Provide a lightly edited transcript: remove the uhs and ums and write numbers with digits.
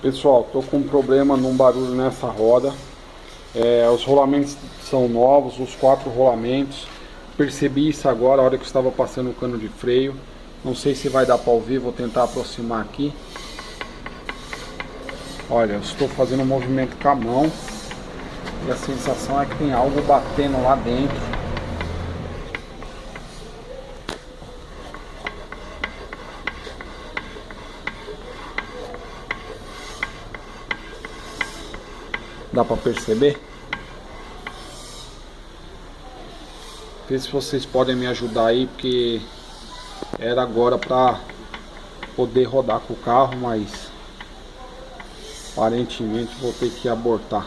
Pessoal, tô com um problema num barulho nessa roda. Os rolamentos são novos, os 4 rolamentos. Percebi isso agora, a hora que eu estava passando o cano de freio. Não sei se vai dar para ouvir, vou tentar aproximar aqui. Olha, eu estou fazendo um movimento com a mão e a sensação é que tem algo batendo lá dentro. Dá para perceber? Vê se vocês podem me ajudar aí, porque era agora para poder rodar com o carro, mas aparentemente vou ter que abortar.